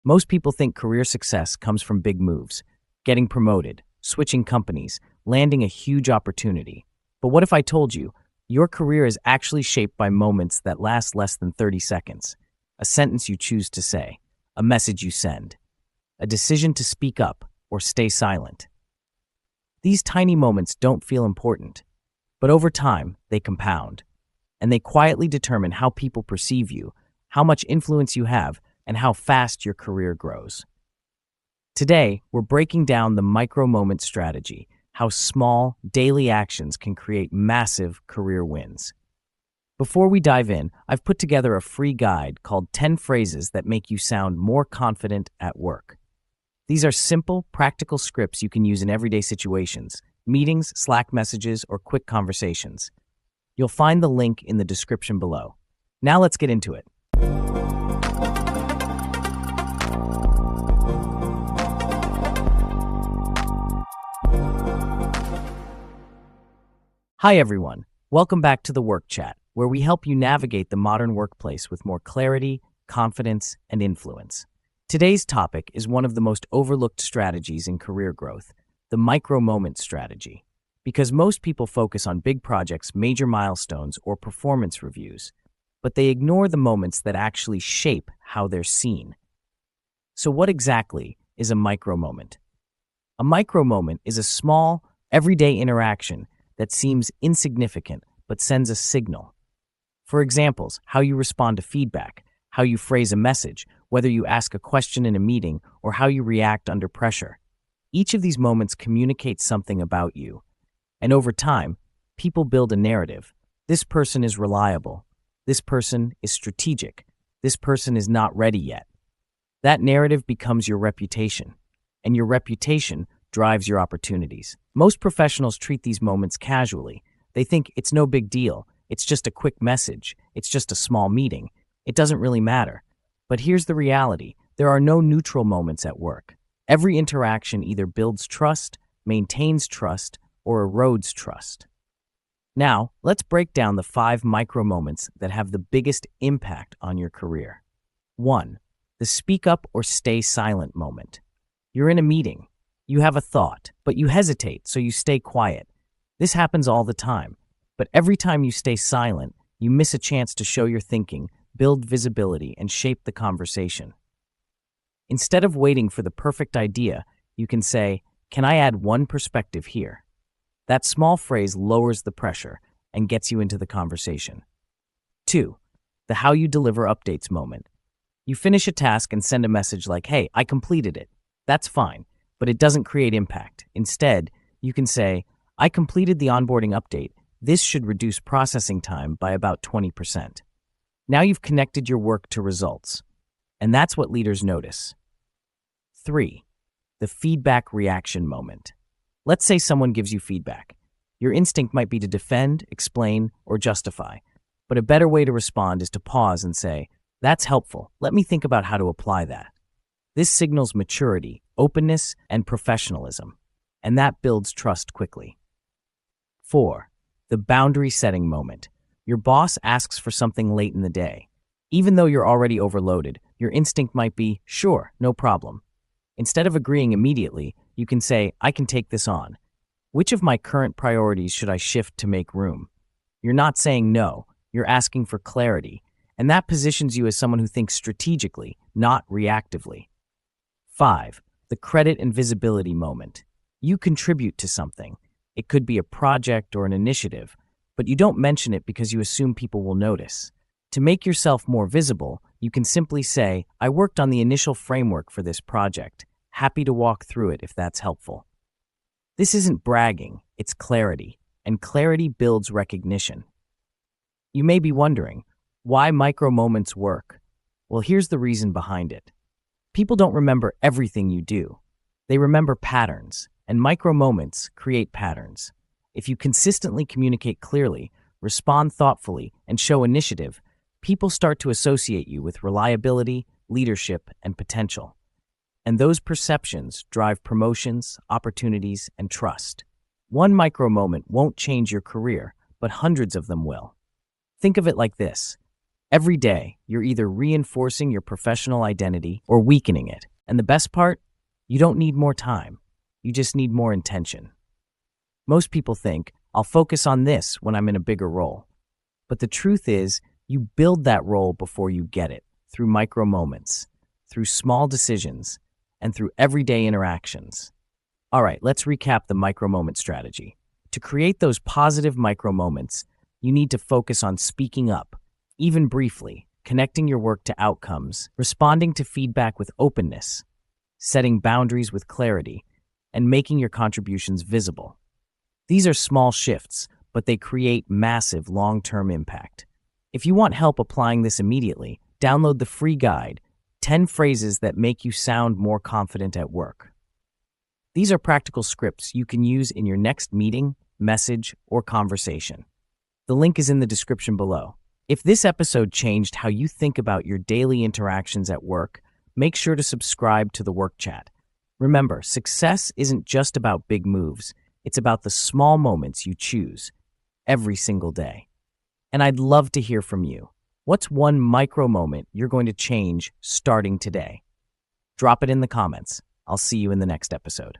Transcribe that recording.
Most people think career success comes from big moves, getting promoted, switching companies, landing a huge opportunity. But what if I told you your career is actually shaped by moments that last less than 30 seconds? A sentence you choose to say, a message you send, a decision to speak up or stay silent. These tiny moments don't feel important, but over time, they compound, and they quietly determine how people perceive you, how much influence you have, and how fast your career grows. Today, we're breaking down the micro-moment strategy, how small, daily actions can create massive career wins. Before we dive in, I've put together a free guide called 10 Phrases That Make You Sound More Confident at Work. These are simple, practical scripts you can use in everyday situations, meetings, Slack messages, or quick conversations. You'll find the link in the description below. Now let's get into it. Hi everyone, welcome back to the Work Chat, where we help you navigate the modern workplace with more clarity, confidence, and influence. Today's topic is one of the most overlooked strategies in career growth, the micro-moment strategy. Because most people focus on big projects, major milestones, or performance reviews, but they ignore the moments that actually shape how they're seen. So what exactly is a micro-moment? A micro-moment is a small, everyday interaction that seems insignificant but sends a signal. For examples, how you respond to feedback, how you phrase a message, whether you ask a question in a meeting, or how you react under pressure. Each of these moments communicates something about you. And over time, people build a narrative. This person is reliable. This person is strategic. This person is not ready yet. That narrative becomes your reputation, and your reputation drives your opportunities. Most professionals treat these moments casually. They think it's no big deal. It's just a quick message. It's just a small meeting. It doesn't really matter. But here's the reality. There are no neutral moments at work. Every interaction either builds trust, maintains trust, or erodes trust. Now, let's break down the 5 micro moments that have the biggest impact on your career. 1. The speak up or stay silent moment. You're in a meeting. You have a thought, but you hesitate, so you stay quiet. This happens all the time, but every time you stay silent, you miss a chance to show your thinking, build visibility, and shape the conversation. Instead of waiting for the perfect idea, you can say, "Can I add one perspective here?" That small phrase lowers the pressure and gets you into the conversation. 2. The how you deliver updates moment. You finish a task and send a message like, "Hey, I completed it." That's fine, but it doesn't create impact. Instead, you can say, "I completed the onboarding update. This should reduce processing time by about 20%. Now you've connected your work to results, and that's what leaders notice. 3. The feedback reaction moment. Let's say someone gives you feedback. Your instinct might be to defend, explain, or justify, but a better way to respond is to pause and say, "That's helpful. Let me think about how to apply that." This signals maturity, openness, and professionalism, and that builds trust quickly. 4. The boundary setting moment. Your boss asks for something late in the day. Even though you're already overloaded, your instinct might be, "Sure, no problem." Instead of agreeing immediately, you can say, "I can take this on. Which of my current priorities should I shift to make room?" You're not saying no, you're asking for clarity, and that positions you as someone who thinks strategically, not reactively. 5. The credit and visibility moment. You contribute to something. It could be a project or an initiative, but you don't mention it because you assume people will notice. To make yourself more visible, you can simply say, "I worked on the initial framework for this project. Happy to walk through it if that's helpful." This isn't bragging, it's clarity, and clarity builds recognition. You may be wondering, why micro moments work? Well, here's the reason behind it. People don't remember everything you do. They remember patterns, and micro moments create patterns. If you consistently communicate clearly, respond thoughtfully, and show initiative, people start to associate you with reliability, leadership, and potential. And those perceptions drive promotions, opportunities, and trust. One micro moment won't change your career, but hundreds of them will. Think of it like this. Every day, you're either reinforcing your professional identity or weakening it. And the best part? You don't need more time. You just need more intention. Most people think, I'll focus on this when I'm in a bigger role. But the truth is, you build that role before you get it, through micro moments, through small decisions, and through everyday interactions. All right, let's recap the micro moment strategy. To create those positive micro moments, you need to focus on speaking up, even briefly, connecting your work to outcomes, responding to feedback with openness, setting boundaries with clarity, and making your contributions visible. These are small shifts, but they create massive long-term impact. If you want help applying this immediately, download the free guide, 10 Phrases That Make You Sound More Confident at Work. These are practical scripts you can use in your next meeting, message, or conversation. The link is in the description below. If this episode changed how you think about your daily interactions at work, make sure to subscribe to the Work Chat. Remember, success isn't just about big moves. It's about the small moments you choose every single day. And I'd love to hear from you. What's one micro moment you're going to change starting today? Drop it in the comments. I'll see you in the next episode.